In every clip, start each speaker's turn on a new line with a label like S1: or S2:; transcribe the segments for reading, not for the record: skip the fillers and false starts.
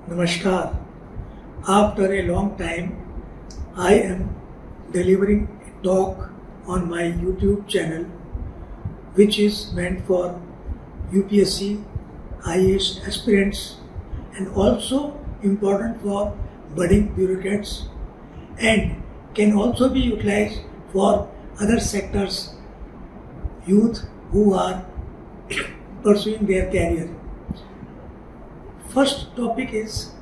S1: Namaskar. After a long time, I am delivering a talk on my YouTube channel, which is meant for UPSC, IAS aspirants, and also important for budding bureaucrats, and can also be utilized for other sectors, youth who are pursuing their career. First topic is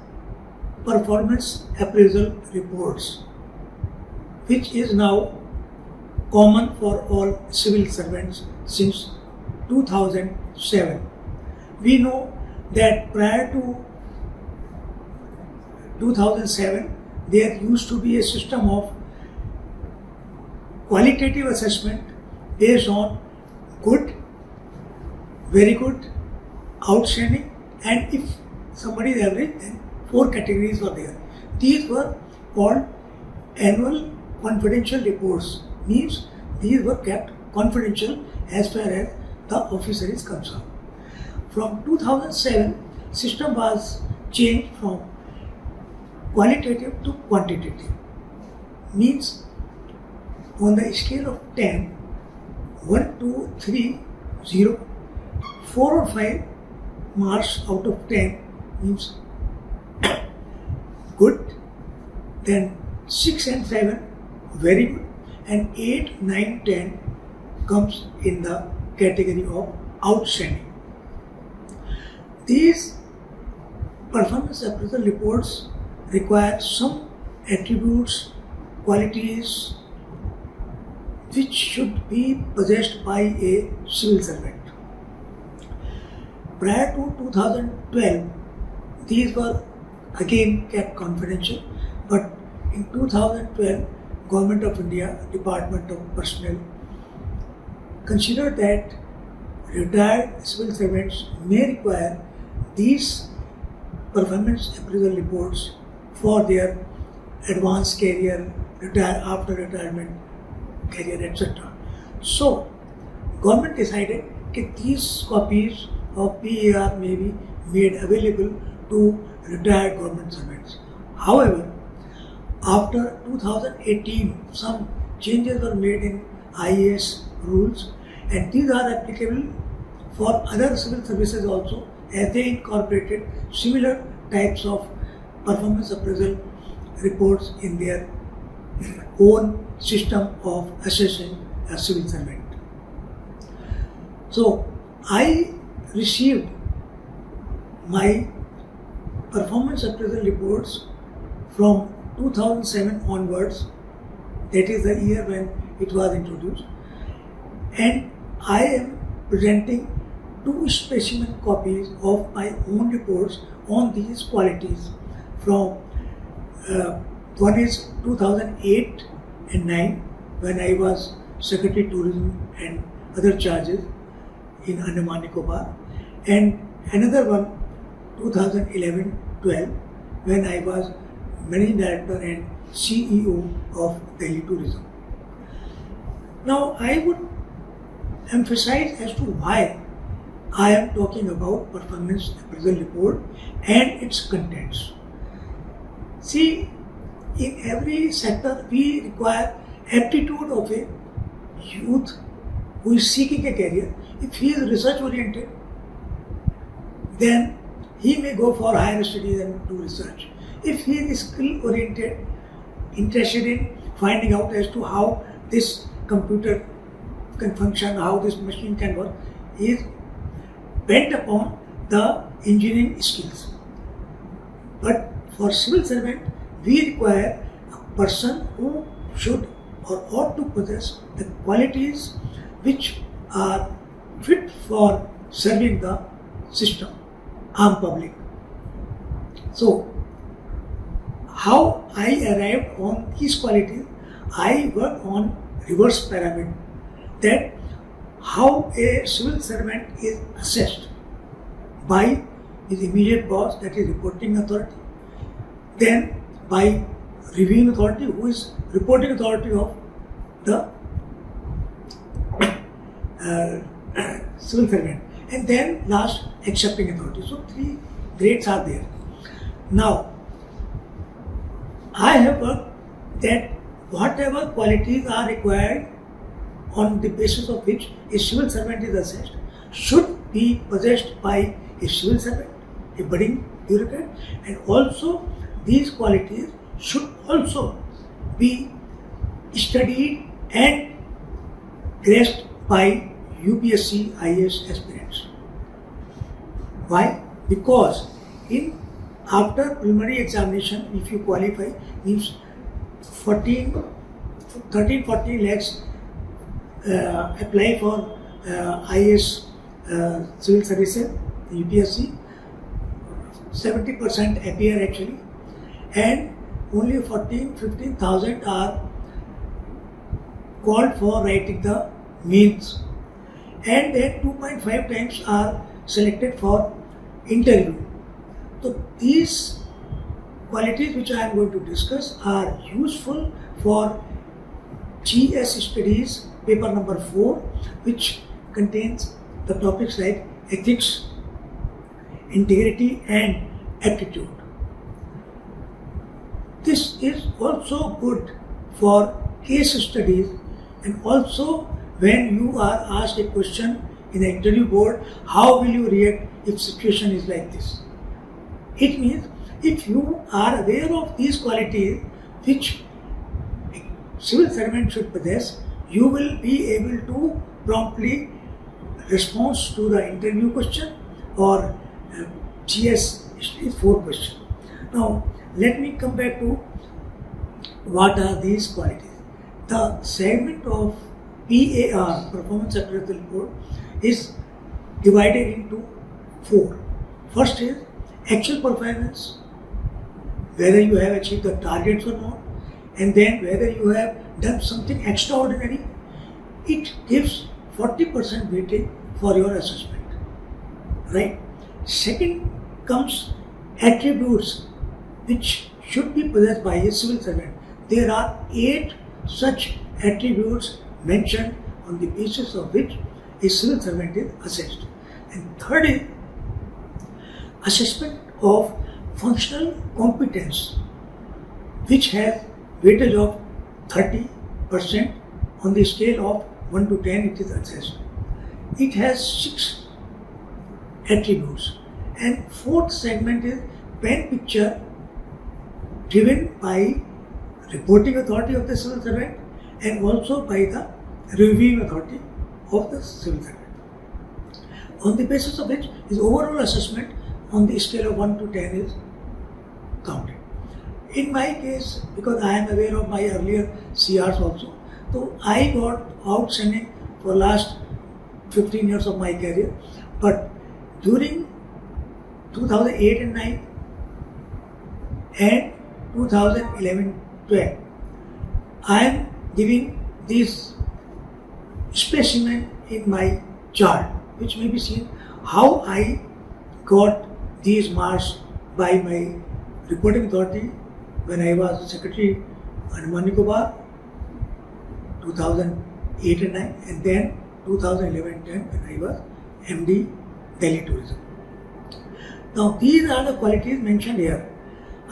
S1: performance appraisal reports, which is now common for all civil servants since 2007. We know that prior to 2007, there used to be a system of qualitative assessment based on good, very good, outstanding, and if somebody is average, then 4 categories were there. These were called annual confidential reports, means these were kept confidential as far as the officer is concerned. From 2007, system was changed from qualitative to quantitative, means on the scale of 10, 1, 2, 3, 0, 4 or 5 marks out of 10 means good, then 6 and 7 very good, and 8, 9, 10 comes in the category of outstanding. These performance appraisal reports require some attributes, qualities which should be possessed by a civil servant. Prior to 2012, these were again kept confidential, but in 2012, Government of India, Department of Personnel considered that retired civil servants may require these performance appraisal reports for their advanced career, after retirement career, etc. So, government decided that these copies of PAR may be made available to retired government servants. However, after 2018, some changes were made in IAS rules, and these are applicable for other civil services also, as they incorporated similar types of performance appraisal reports in their own system of assessing a civil servant. So, I received my performance appraisal reports from 2007 onwards, that is the year when it was introduced, and I am presenting 2 specimen copies of my own reports on these qualities from one is 2008 and 9 when I was Secretary Tourism and other charges in Andaman Nicobar, and another one 2011-12 when I was Managing Director and CEO of Delhi Tourism. Now I would emphasize as to why I am talking about performance appraisal report and its contents. See, in every sector we require aptitude of a youth who is seeking a career. If he is research oriented, then he may go for higher studies and do research. If he is skill oriented, interested in finding out as to how this computer can function, how this machine can work, he is bent upon the engineering skills. But for civil servant, we require a person who should or ought to possess the qualities which are fit for serving the system, armed public. So, how I arrived on these qualities, I work on reverse pyramid, that how a civil servant is assessed by his immediate boss, that is reporting authority, then by reviewing authority, who is reporting authority of the civil servant, and then last accepting authority. So 3 grades are there. Now, I have worked that whatever qualities are required on the basis of which a civil servant is assessed should be possessed by a civil servant, a budding bureaucrat, and also these qualities should also be studied and grasped by UPSC IAS aspirants. Why? Because after preliminary examination, if you qualify, means 13-14 lakhs apply for IAS civil services, UPSC, 70% appear actually, and only 15,000 are called for writing the mains, and then 2.5 times are selected for interview. So these qualities which I am going to discuss are useful for GS studies paper number 4, which contains the topics like ethics, integrity and aptitude. This is also good for case studies, and also when you are asked a question in the interview board, how will you react if situation is like this? It means if you are aware of these qualities which a civil servant should possess, you will be able to promptly respond to the interview question or GS 4 question. Now let me come back to what are these qualities. The segment of PAR, Performance Appraisal Report, is divided into 4. First is actual performance, whether you have achieved the targets or not, and then whether you have done something extraordinary. It gives 40% weightage for your assessment, right? Second comes attributes which should be possessed by a civil servant. There are 8 such attributes mentioned on the basis of which a civil servant is assessed. And third is assessment of functional competence, which has weightage of 30%. On the scale of 1 to 10 it is assessed. It has 6 attributes. And fourth segment is pen picture driven by reporting authority of the civil servant and also by the reviewing authority of the civil servant, on the basis of which his overall assessment on the scale of 1 to 10 is counted. In my case, because I am aware of my earlier CRs also, so I got outstanding for last 15 years of my career, but during 2008 and 9 and 2011-12, I am giving this specimen in my chart, which may be seen how I got these marks by my reporting authority when I was Secretary Andaman Nicobar 2008 and 9, and then 2011-10 when I was MD Delhi Tourism. Now these are the qualities mentioned here.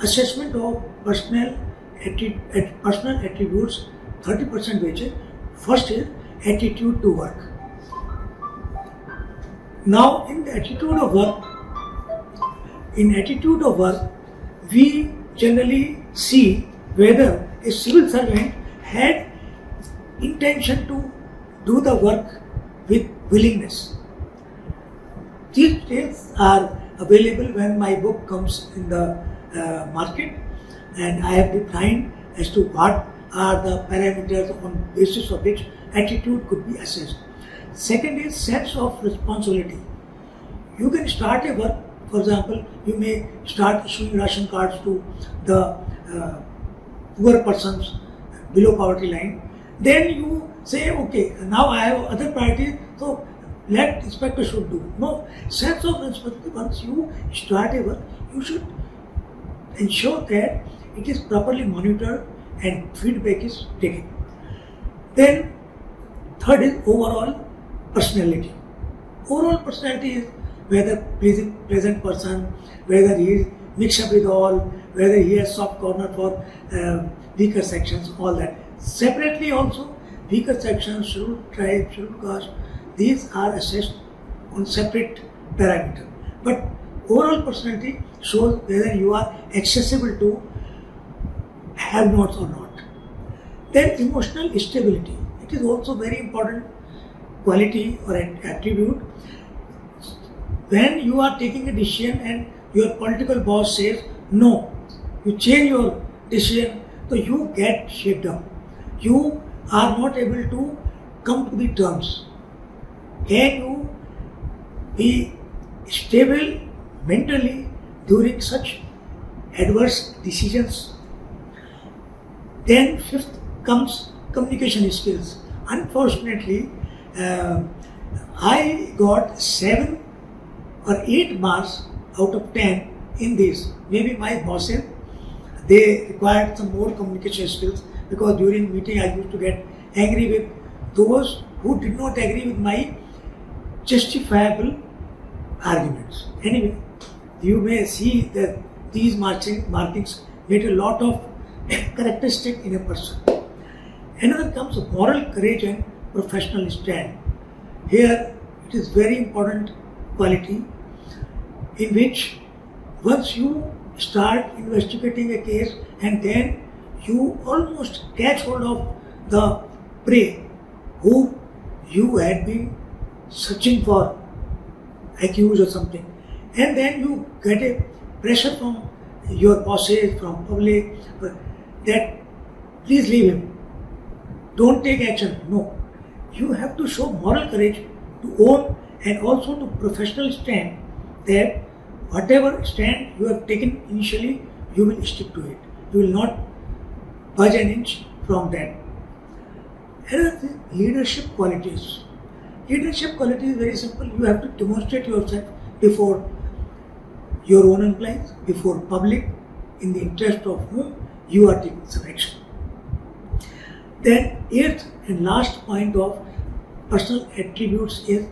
S1: Assessment of personal attributes, 30% weightage. First is attitude to work. Now in the attitude of work, we generally see whether a civil servant had intention to do the work with willingness. These details are available when my book comes in the market, and I have defined as to what are the parameters on basis of which attitude could be assessed. Second is sense of responsibility. You can start a work, for example, you may start issuing ration cards to the poor persons below poverty line. Then you say, okay, now I have other priorities, so let inspector should do. No, sense of responsibility. Once you start a work, you should ensure that it is properly monitored and feedback is taken. Then third is overall personality. Overall personality is whether pleasant person, whether he is mix up with all, whether he has soft corner for weaker sections, all that. Separately also, weaker sections, scheduled tribe, scheduled caste, these are assessed on separate parameter. But overall personality shows whether you are accessible to have-nots or not. Then emotional stability. It is also very important quality or an attribute. When you are taking a decision and your political boss says no, you change your decision, so you get shaped up. You are not able to come to the terms. Can you be stable mentally during such adverse decisions? Then fifth comes communication skills. Unfortunately, I got 7 or 8 marks out of 10 in this. Maybe my bosses, they required some more communication skills, because during meeting I used to get angry with those who did not agree with my justifiable arguments. Anyway, you may see that these markings made a lot of characteristic in a person. Another comes moral courage and professional stand. Here it is very important quality in which once you start investigating a case and then you almost catch hold of the prey who you had been searching for, accused or something, and then you get a pressure from your bosses, from public, that please leave him, don't take action. No, you have to show moral courage to own and also to professional stand that whatever stand you have taken initially, you will stick to it. You will not budge an inch from that. Another thing, leadership qualities. Leadership quality is very simple. You have to demonstrate yourself before your own employees, before public, in the interest of whom you are taking some action. Then eighth and last point of personal attributes is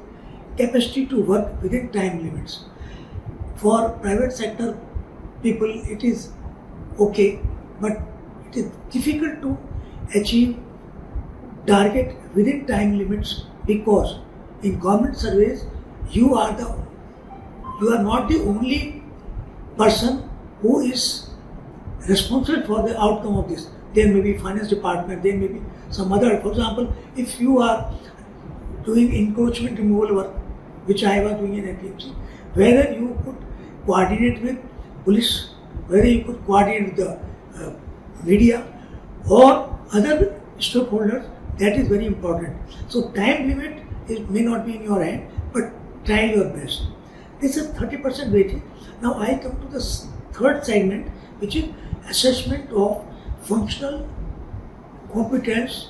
S1: capacity to work within time limits. For private sector people it is okay, but it is difficult to achieve target within time limits, because in government service you are not the only person who is responsible for the outcome of this. There may be finance department, there may be some other. For example, if you are doing encroachment removal work, which I was doing in APMC, whether you could coordinate with police, whether you could coordinate with the media or other stakeholders, that is very important. So time limit may not be in your hand, but try your best. This is 30% weightage. Now I come to the third segment, which is assessment of functional competence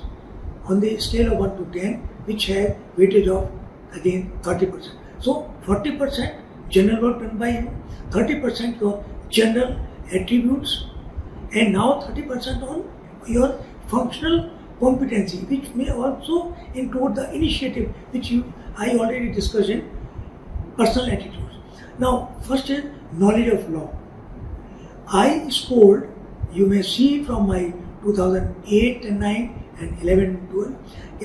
S1: on the scale of 1 to 10, which have weightage of again 30%. So 40% general work done by you, 30% your general attributes, and now 30% on your functional competency, which may also include the initiative, which I already discussed in personal attitudes. Now, first is knowledge of law. I scored, you may see from my 2008 and 9 and 11 and 12,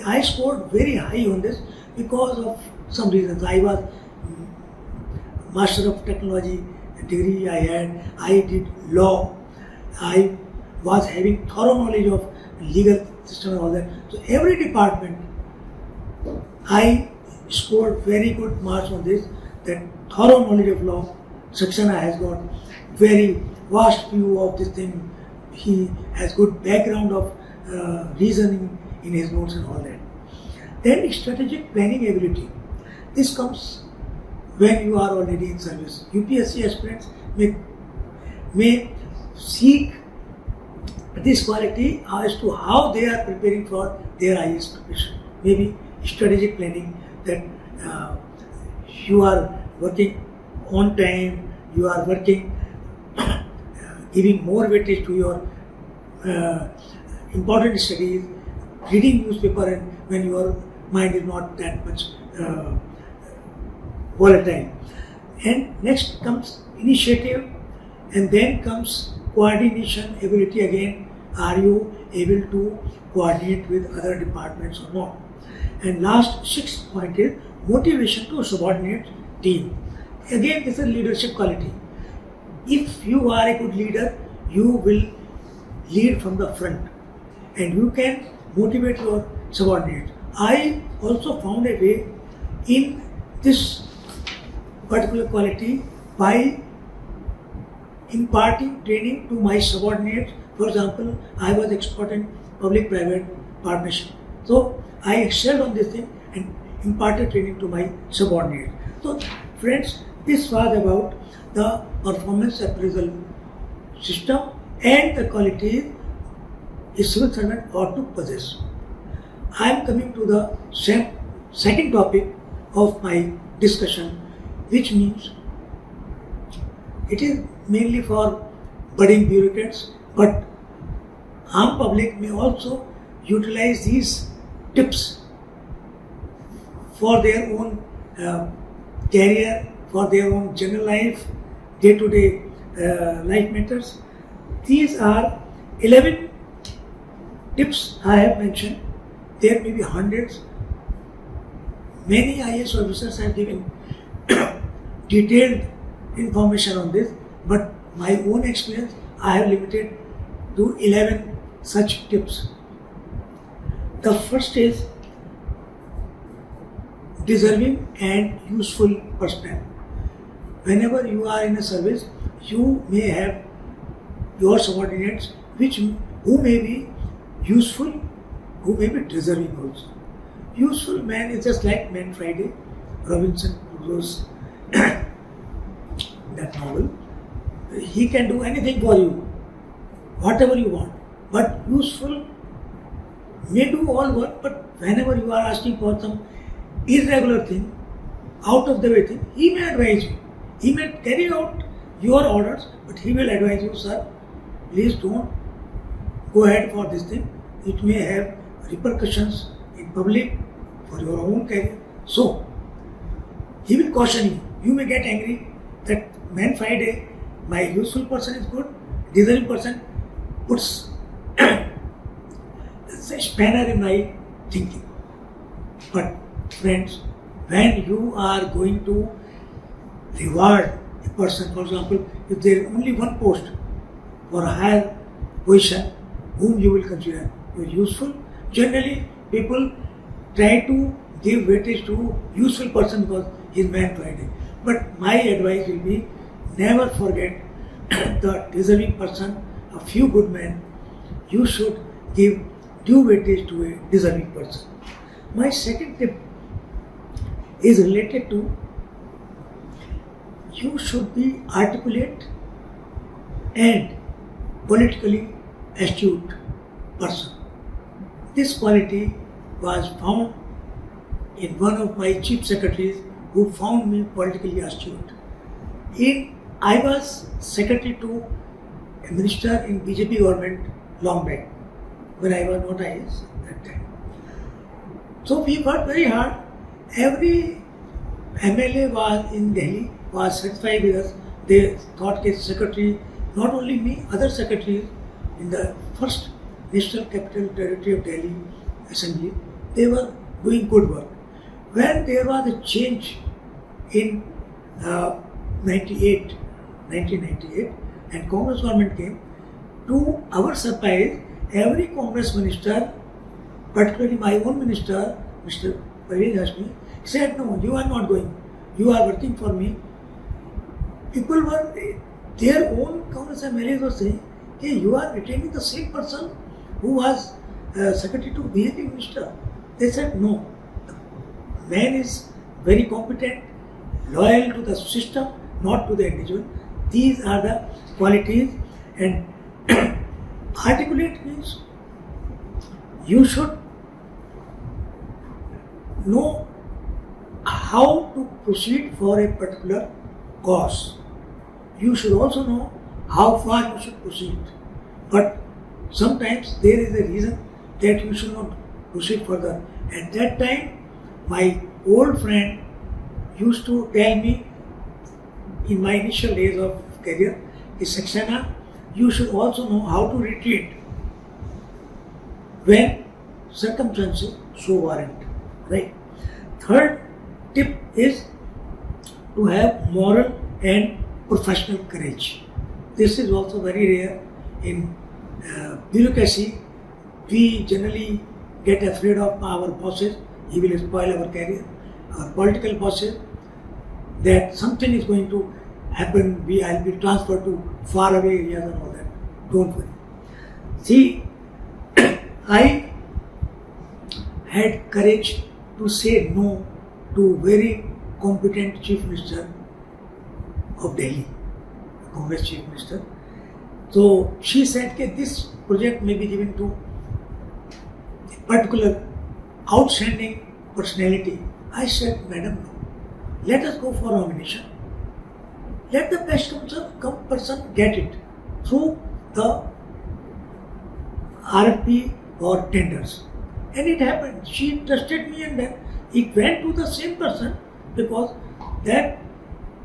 S1: I scored very high on this because of some reasons. I was Master of Technology degree I had, I did law, I was having thorough knowledge of legal system and all that. So every department I scored very good marks on this, that thorough knowledge of law. Saxena has got very vast view of this thing. He has good background of reasoning in his notes and all that. Then strategic planning ability. This comes when you are already in service. UPSC aspirants may seek this quality as to how they are preparing for their IAS preparation. Maybe strategic planning, that you are working on time, you are working giving more weightage to your important studies, reading newspaper, and when your mind is not that much volatile. And next comes initiative And then comes coordination ability again. Are you able to coordinate with other departments or not? And last, sixth point is motivation to subordinate team. Again, this is leadership quality. If you are a good leader, you will lead from the front and you can motivate your subordinates. I also found a way in this particular quality by imparting training to my subordinates. For example, I was expert in public-private partnership. So I excelled on this thing and imparted training to my subordinates. So friends, this was about the performance appraisal system and the qualities a civil servant ought to possess. I am coming to the second topic of my discussion, which means it is mainly for budding bureaucrats, but armed public may also utilize these tips for their own career, for their own general life, day-to-day life matters. These are 11 tips I have mentioned. There may be hundreds. Many IAS officers have given detailed information on this, but my own experience I have limited to 11 such tips. The first is deserving and useful personnel. Whenever you are in a service, you may have your subordinates who may be useful, who may be deserving also. Useful man is just like Man Friday, Robinson Crusoe's that novel. He can do anything for you, whatever you want. But useful may do all work, but whenever you are asking for some irregular thing, out of the way thing, he may advise you. He may carry out your orders, but he will advise you, sir, please don't go ahead for this thing. It may have repercussions in public for your own career. So, he will caution you. You may get angry that Man Friday, my useful person is good, deserving person puts a spanner in my thinking. But friends, when you are going to reward a person, for example, if there is only one post for a higher position, whom you will consider useful, generally people try to give weightage to useful person because he is Man Friday. But my advice will be, never forget the deserving person, a few good men. You should give due weightage to a deserving person. My second tip is related to you should be articulate and politically astute person. This quality was found in one of my chief secretaries who found me politically astute. I was secretary to a minister in BJP government long back, when I was not IAS at that time. So we worked very hard. Every MLA was in Delhi was satisfied with us. They thought his secretary, not only me, other secretaries in the first National Capital Territory of Delhi Assembly, they were doing good work. When there was a change in 1998, and Congress government came, to our surprise, every Congress minister, particularly my own minister, Mr. Parvez Hashmi, said, no, you are not going. You are working for me. People were, their own Congress MLAs were saying, hey, you are retaining the same person who was secretary to BJP minister. They said, no, the man is very competent, loyal to the system, not to the individual. These are the qualities. And articulate means you should know how to proceed for a particular cause. You should also know how far you should proceed. But sometimes there is a reason that you should not proceed further. At that time, my old friend used to tell me in my initial days of career, is Saxena. You should also know how to retreat when circumstances so warrant. Right. Third tip is to have moral and professional courage. This is also very rare in bureaucracy. We generally get afraid of our bosses. He will spoil our career. Our political bosses, that something is going to happen. I'll be transferred to far away areas and all that. Don't worry. See, I had courage to say no to very competent Chief Minister of Delhi, Congress Chief Minister. So she said that this project may be given to a particular outstanding personality. I said, Madam, no. Let us go for nomination. Let the best person get it through the RFP or tenders. And it happened. She trusted me, and then it went to the same person because that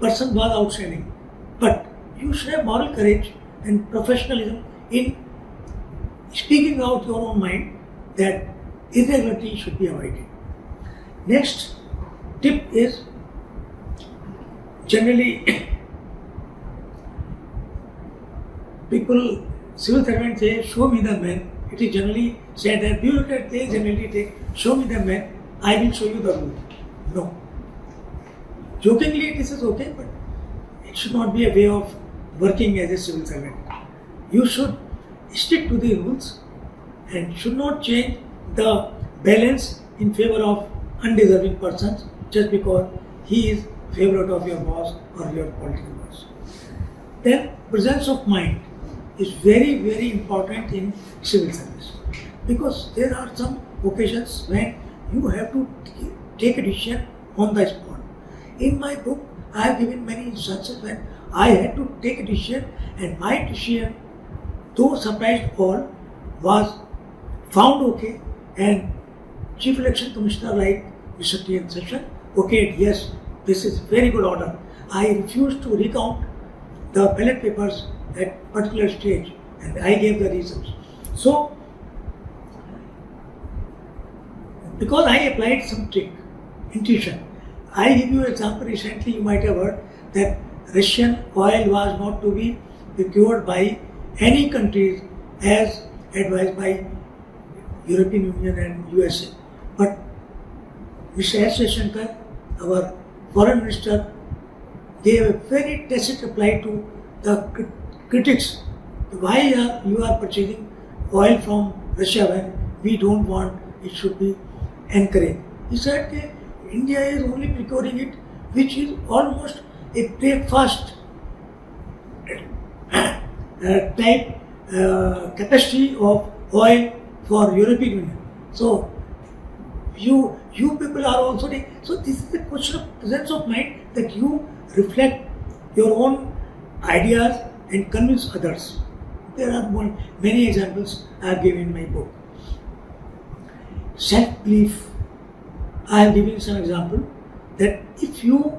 S1: person was outstanding. But you should have moral courage and professionalism in speaking out your own mind that irregularity should be avoided. Next tip is generally people, civil servants say, show me the man. It is generally said that bureaucrats, they generally take, show me the man, I will show you the rule. No. Jokingly this is okay, but it should not be a way of working as a civil servant. You should stick to the rules and should not change the balance in favor of undeserving persons just because he is favorite of your boss or your political boss. Then presence of mind is very, very important in civil service because there are some occasions when you have to take a decision on the spot. In my book, I have given many instances when I had to take a decision, and my decision, though surprised all, was found okay, and Chief Election Commissioner like Mr. T. N. Session okayed, yes, this is very good order. I refused to recount the ballot papers at particular stage, and I gave the reasons. So, because I applied some trick, intuition, I give you an example. Recently you might have heard that Russian oil was not to be procured by any countries as advised by European Union and USA. But Mr. S. Shankar, our foreign minister, gave a very tacit reply to the critics. Why you are purchasing oil from Russia when we don't want it should be encouraged? He said that India is only procuring it, which is almost a breakfast type capacity of oil for European Union. So you people are also so this is a question of presence of mind that you reflect your own ideas and convince others. There are many examples I have given in my book. Self-belief. I have given some example that if you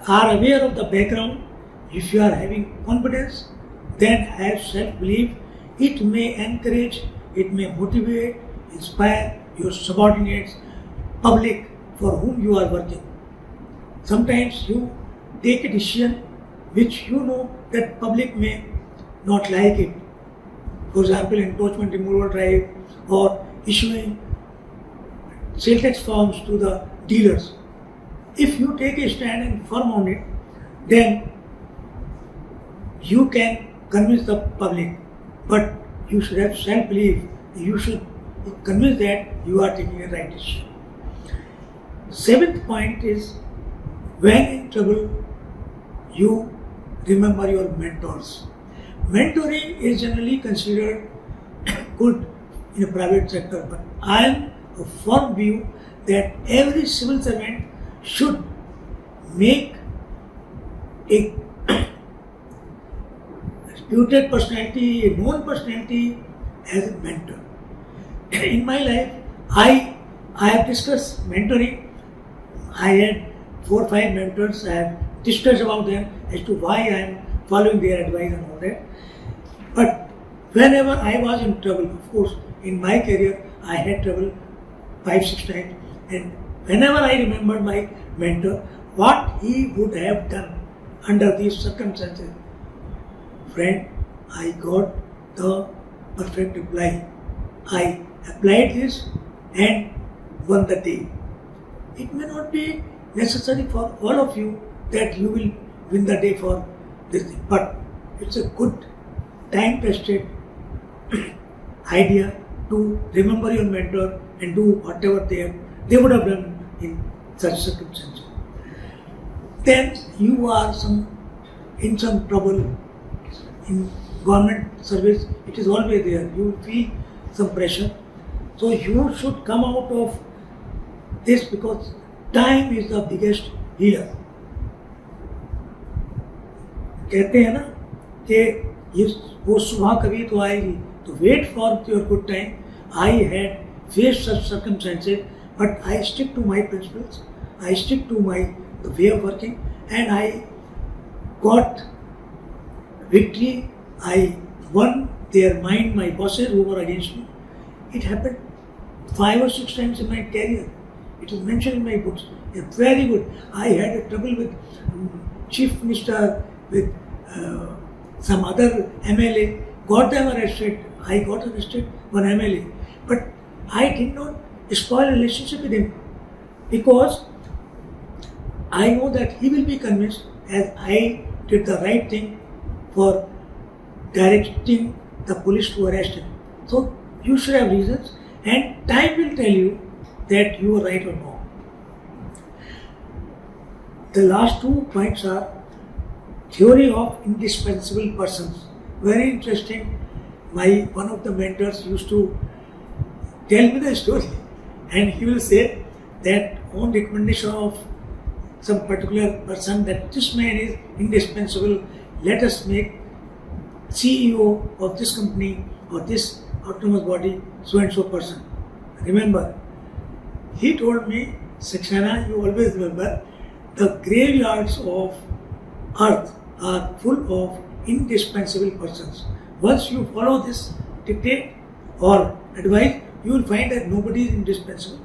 S1: are aware of the background, if you are having confidence, then have self-belief. It may encourage, it may motivate, inspire your subordinates, public for whom you are working. Sometimes you take a decision which you know that public may not like it. For example, encroachment removal drive or issuing sales tax forms to the dealers. If you take a stand and firm on it, then you can convince the public. But you should have self-belief. You should be convinced that you are taking a right decision. Seventh point is, when in trouble, you remember your mentors. Mentoring is generally considered good in a private sector, but I am a firm view that every civil servant should make a reputed personality, a known personality as a mentor. In my life, I have discussed mentoring. I had 4 or 5 mentors. I have discussed about them as to why I am following their advice and all that. But whenever I was in trouble, of course, in my career, I had trouble 5-6 times, and whenever I remembered my mentor, what he would have done under these circumstances, friend, I got the perfect reply. I applied this and won the day. It may not be necessary for all of you that you will win the day for this thing, but it's a good time-tested idea to remember your mentor and do whatever they would have done in such circumstances. Then you are in some trouble in government service. It is always there. You feel some pressure. So you should come out of this, because time is the biggest healer. कहते हैं ना कि वो सुबह कभी तो आएगी, तो wait for your good time. I had faced such circumstances, but I stick to my principles. I stick to the way of working, and I got victory. I won their mind, my bosses who were against me. It happened 5 or 6 times in my career. It is mentioned in my books. It's very good. I had a trouble with Chief Minister, with some other MLA, got them arrested. I got arrested, one MLA. But I did not spoil a relationship with him, because I know that he will be convinced as I did the right thing for directing the police to arrest him. So you should have reasons, and time will tell you that you are right or wrong. The last 2 points are theory of indispensable persons. Very interesting. One of the mentors used to tell me the story, and he will say that on recommendation of some particular person, that this man is indispensable, let us make CEO of this company or this autonomous body so and so person. Remember, he told me, Saxena, you always remember, the graveyards of earth are full of indispensable persons. Once you follow this dictate or advice, you will find that nobody is indispensable.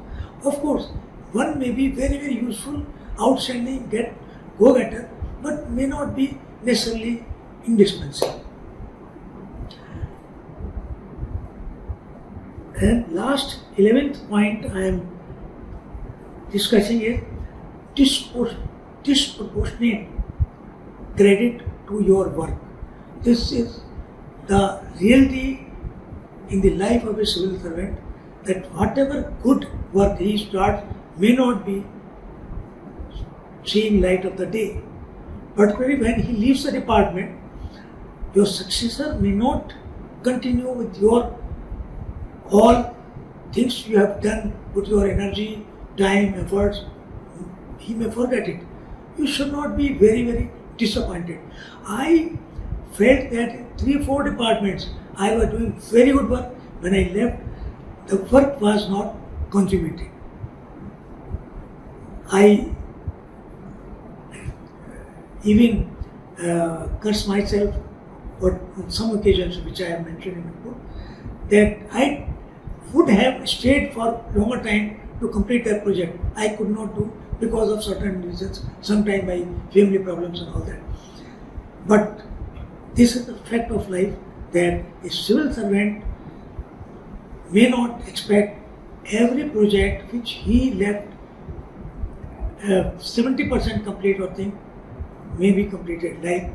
S1: Of course, one may be very, very useful, outstanding, go-getter, but may not be necessarily indispensable. And last 11th point I am discussing is disproportionate credit to your work. This is the reality in the life of a civil servant, that whatever good work he starts may not be seeing light of the day. Particularly when he leaves the department, your successor may not continue with your all things you have done, put your energy, time, efforts. He may forget it. You should not be very, very disappointed. I felt that in 3-4 departments I was doing very good work. When I left, the work was not consummated. I even curse myself on some occasions, which I have mentioned in the book, that I would have stayed for longer time to complete that project. I could not do because of certain reasons, sometimes my family problems and all that. But this is the fact of life, that a civil servant may not expect every project which he left 70% complete or thing may be completed. Like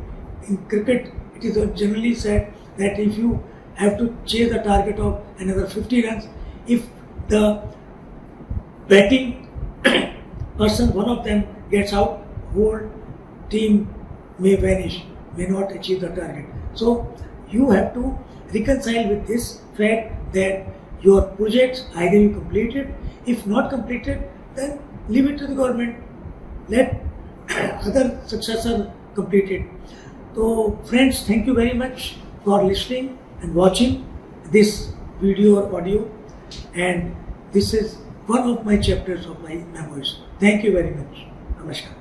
S1: in cricket, it is generally said that if you have to chase a target of another 50 runs, if the batting person, one of them gets out, whole team may vanish, may not achieve the target. So you have to reconcile with this fact that your projects, either you complete it, if not completed, then leave it to the government, let other successor complete it. So friends, thank you very much for listening and watching this video or audio, and this is one of my chapters of my memoirs. Thank you very much. Namaskar.